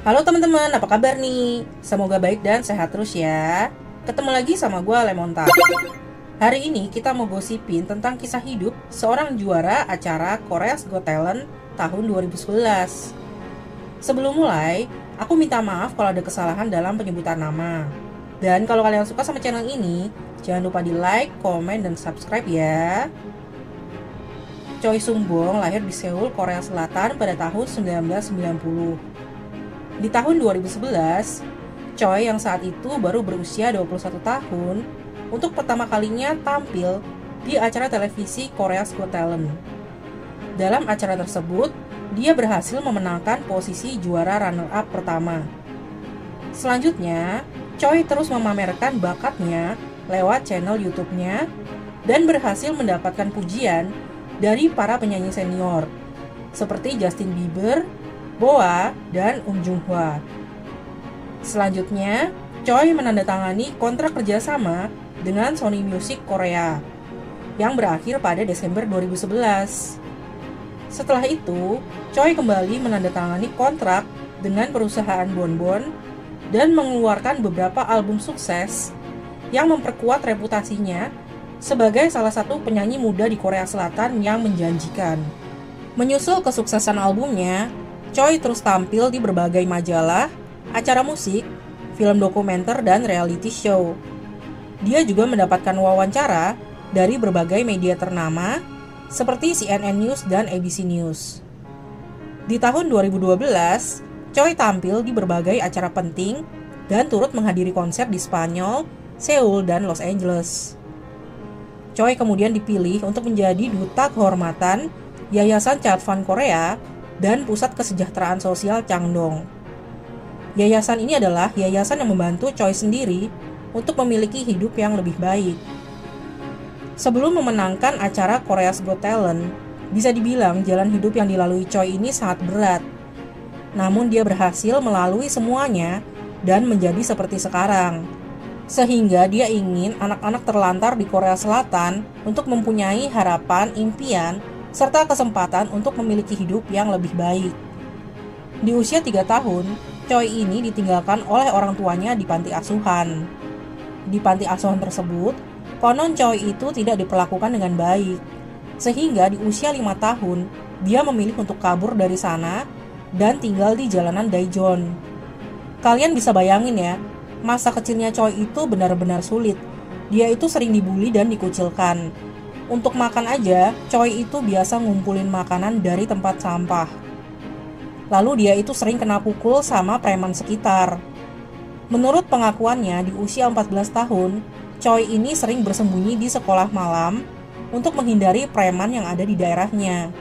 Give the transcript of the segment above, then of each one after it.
Halo teman-teman, apa kabar nih? Semoga baik dan sehat terus ya. Ketemu lagi sama gue Lemonta. Hari ini kita mau gosipin tentang kisah hidup seorang juara acara Korea's Got Talent tahun 2011. Sebelum mulai, aku minta maaf kalau ada kesalahan dalam penyebutan nama. Dan kalau kalian suka sama channel ini, jangan lupa di like, komen, dan subscribe ya. Choi Sung-bong lahir di Seoul, Korea Selatan pada tahun 1990. Di tahun 2011, Choi yang saat itu baru berusia 21 tahun untuk pertama kalinya tampil di acara televisi Korea's Got Talent. Dalam acara tersebut, dia berhasil memenangkan posisi juara runner-up pertama. Selanjutnya, Choi terus memamerkan bakatnya lewat channel YouTube-nya dan berhasil mendapatkan pujian dari para penyanyi senior seperti Justin Bieber, Boa, dan Jung Hwa. Selanjutnya, Choi menandatangani kontrak kerjasama dengan Sony Music Korea yang berakhir pada Desember 2011. Setelah itu, Choi kembali menandatangani kontrak dengan perusahaan Bonbon dan mengeluarkan beberapa album sukses yang memperkuat reputasinya sebagai salah satu penyanyi muda di Korea Selatan yang menjanjikan. Menyusul kesuksesan albumnya, Choi terus tampil di berbagai majalah, acara musik, film dokumenter, dan reality show. Dia juga mendapatkan wawancara dari berbagai media ternama seperti CNN News dan ABC News. Di tahun 2012, Choi tampil di berbagai acara penting dan turut menghadiri konser di Spanyol, Seoul, dan Los Angeles. Choi kemudian dipilih untuk menjadi duta kehormatan Yayasan Child Fund Korea dan Pusat Kesejahteraan Sosial Changdong. Yayasan ini adalah yayasan yang membantu Choi sendiri untuk memiliki hidup yang lebih baik. Sebelum memenangkan acara Korea's Got Talent, bisa dibilang jalan hidup yang dilalui Choi ini sangat berat. Namun dia berhasil melalui semuanya dan menjadi seperti sekarang. Sehingga dia ingin anak-anak terlantar di Korea Selatan untuk mempunyai harapan, impian, serta kesempatan untuk memiliki hidup yang lebih baik. Di usia 3 tahun, Choi ini ditinggalkan oleh orang tuanya di panti asuhan. Di panti asuhan tersebut, konon Choi itu tidak diperlakukan dengan baik. Sehingga di usia 5 tahun, dia memilih untuk kabur dari sana dan tinggal di jalanan Daejeon. Kalian bisa bayangin ya, masa kecilnya Choi itu benar-benar sulit. Dia itu sering dibully dan dikucilkan. Untuk makan aja, Choi itu biasa ngumpulin makanan dari tempat sampah. Lalu dia itu sering kena pukul sama preman sekitar. Menurut pengakuannya, di usia 14 tahun, Choi ini sering bersembunyi di sekolah malam untuk menghindari preman yang ada di daerahnya.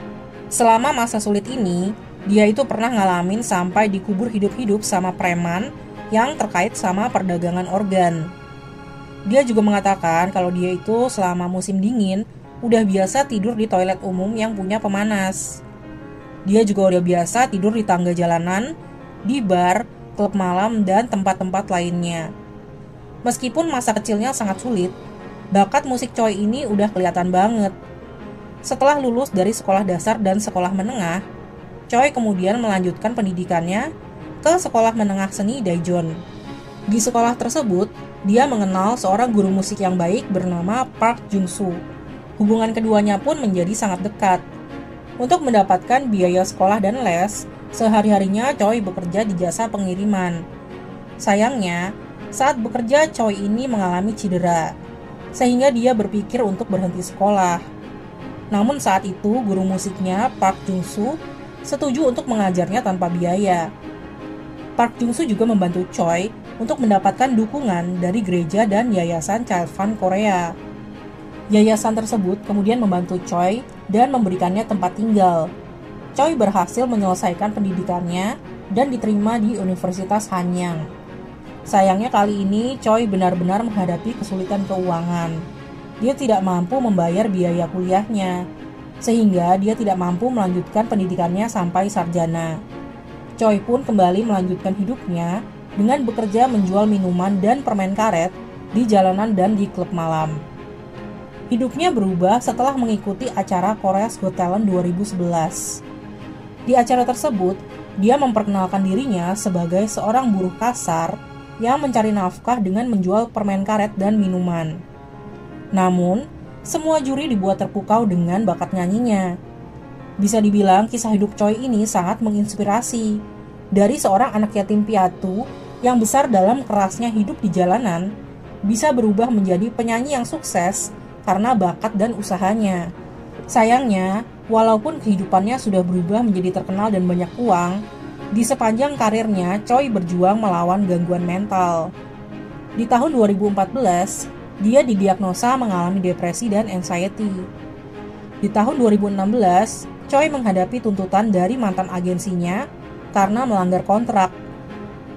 Selama masa sulit ini, dia itu pernah ngalamin sampai dikubur hidup-hidup sama preman yang terkait sama perdagangan organ. Dia juga mengatakan kalau dia itu selama musim dingin udah biasa tidur di toilet umum yang punya pemanas. Dia juga udah biasa tidur di tangga jalanan, di bar, klub malam, dan tempat-tempat lainnya. Meskipun masa kecilnya sangat sulit, bakat musik Choi ini udah kelihatan banget. Setelah lulus dari sekolah dasar dan sekolah menengah, Choi kemudian melanjutkan pendidikannya ke sekolah menengah seni Daejeon. Di sekolah tersebut, dia mengenal seorang guru musik yang baik bernama Park Jung-soo. Hubungan keduanya pun menjadi sangat dekat. Untuk mendapatkan biaya sekolah dan les, sehari-harinya Choi bekerja di jasa pengiriman. Sayangnya, saat bekerja Choi ini mengalami cedera, sehingga dia berpikir untuk berhenti sekolah. Namun saat itu guru musiknya Park Jung-soo setuju untuk mengajarnya tanpa biaya. Park Jung-soo juga membantu Choi untuk mendapatkan dukungan dari gereja dan Yayasan Child Fund Korea. Yayasan tersebut kemudian membantu Choi dan memberikannya tempat tinggal. Choi berhasil menyelesaikan pendidikannya dan diterima di Universitas Hanyang. Sayangnya kali ini Choi benar-benar menghadapi kesulitan keuangan. Dia tidak mampu membayar biaya kuliahnya, sehingga dia tidak mampu melanjutkan pendidikannya sampai sarjana. Choi pun kembali melanjutkan hidupnya dengan bekerja menjual minuman dan permen karet di jalanan dan di klub malam. Hidupnya berubah setelah mengikuti acara Korea's Got Talent 2011. Di acara tersebut, Dia memperkenalkan dirinya sebagai seorang buruh kasar yang mencari nafkah dengan menjual permen karet dan minuman. Namun, semua juri dibuat terpukau dengan bakat nyanyinya. Bisa dibilang kisah hidup Choi ini sangat menginspirasi. Dari seorang anak yatim piatu yang besar dalam kerasnya hidup di jalanan, bisa berubah menjadi penyanyi yang sukses karena bakat dan usahanya. Sayangnya, walaupun kehidupannya sudah berubah menjadi terkenal dan banyak uang, di sepanjang karirnya Choi berjuang melawan gangguan mental. Di tahun 2014, dia didiagnosa mengalami depresi dan anxiety. Di tahun 2016, Choi menghadapi tuntutan dari mantan agensinya karena melanggar kontrak.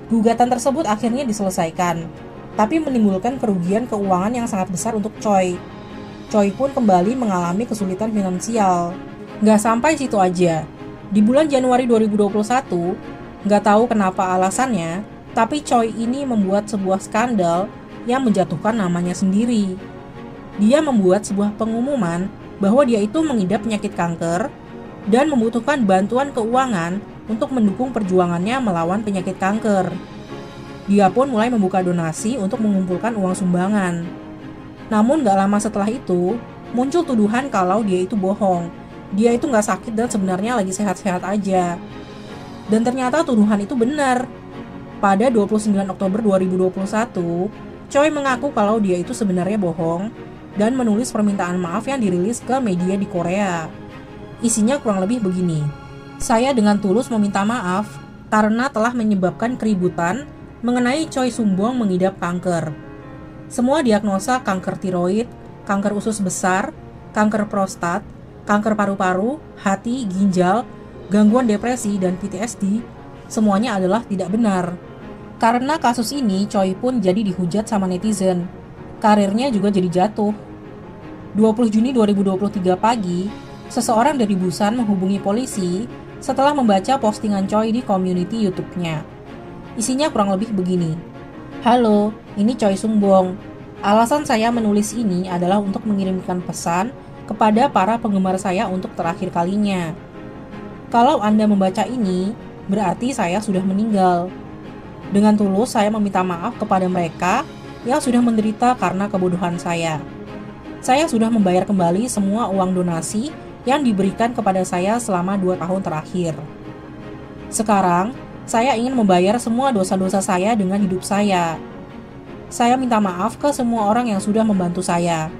Gugatan tersebut akhirnya diselesaikan, tapi menimbulkan kerugian keuangan yang sangat besar untuk Choi. Choi pun kembali mengalami kesulitan finansial. Nggak sampai situ aja. Di bulan Januari 2021, nggak tahu kenapa alasannya, tapi Choi ini membuat sebuah skandal yang menjatuhkan namanya sendiri. Dia membuat sebuah pengumuman bahwa dia itu mengidap penyakit kanker dan membutuhkan bantuan keuangan untuk mendukung perjuangannya melawan penyakit kanker. Dia pun mulai membuka donasi untuk mengumpulkan uang sumbangan. Namun gak lama setelah itu, muncul tuduhan kalau dia itu bohong. Dia itu gak sakit dan sebenarnya lagi sehat-sehat aja. Dan ternyata tuduhan itu benar. Pada 29 Oktober 2021, Choi mengaku kalau dia itu sebenarnya bohong dan menulis permintaan maaf yang dirilis ke media di Korea. Isinya kurang lebih begini. Saya dengan tulus meminta maaf karena telah menyebabkan keributan mengenai Choi Sumbong mengidap kanker. Semua diagnosa kanker tiroid, kanker usus besar, kanker prostat, kanker paru-paru, hati, ginjal, gangguan depresi, dan PTSD, semuanya adalah tidak benar. Karena kasus ini, Choi pun jadi dihujat sama netizen. Karirnya juga jadi jatuh. 20 Juni 2023 pagi, seseorang dari Busan menghubungi polisi setelah membaca postingan Choi di community YouTube-nya. Isinya kurang lebih begini. Halo, ini Choi Sumbong. Alasan saya menulis ini adalah untuk mengirimkan pesan kepada para penggemar saya untuk terakhir kalinya. Kalau Anda membaca ini, berarti saya sudah meninggal. Dengan tulus saya meminta maaf kepada mereka yang sudah menderita karena kebodohan saya. Saya sudah membayar kembali semua uang donasi yang diberikan kepada saya selama 2 tahun terakhir. Sekarang, saya ingin membayar semua dosa-dosa saya dengan hidup saya. Saya minta maaf ke semua orang yang sudah membantu saya.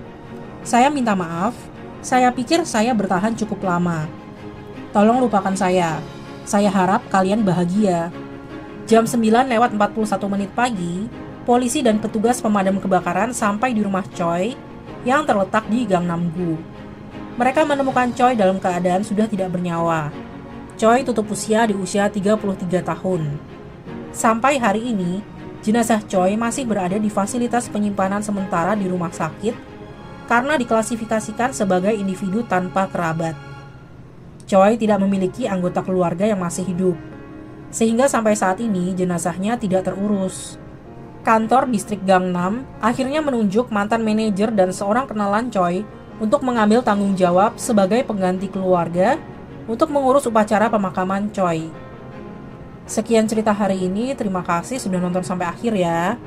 Saya minta maaf, saya pikir saya bertahan cukup lama. Tolong lupakan saya. Saya harap kalian bahagia. Jam 9:41 pagi, polisi dan petugas pemadam kebakaran sampai di rumah Choi yang terletak di Gangnam-gu. Mereka menemukan Choi dalam keadaan sudah tidak bernyawa. Choi tutup usia di usia 33 tahun. Sampai hari ini, jenazah Choi masih berada di fasilitas penyimpanan sementara di rumah sakit karena diklasifikasikan sebagai individu tanpa kerabat. Choi tidak memiliki anggota keluarga yang masih hidup, sehingga sampai saat ini jenazahnya tidak terurus. Kantor distrik Gangnam akhirnya menunjuk mantan manajer dan seorang kenalan Choi untuk mengambil tanggung jawab sebagai pengganti keluarga untuk mengurus upacara pemakaman Choi. Sekian cerita hari ini, terima kasih sudah nonton sampai akhir ya.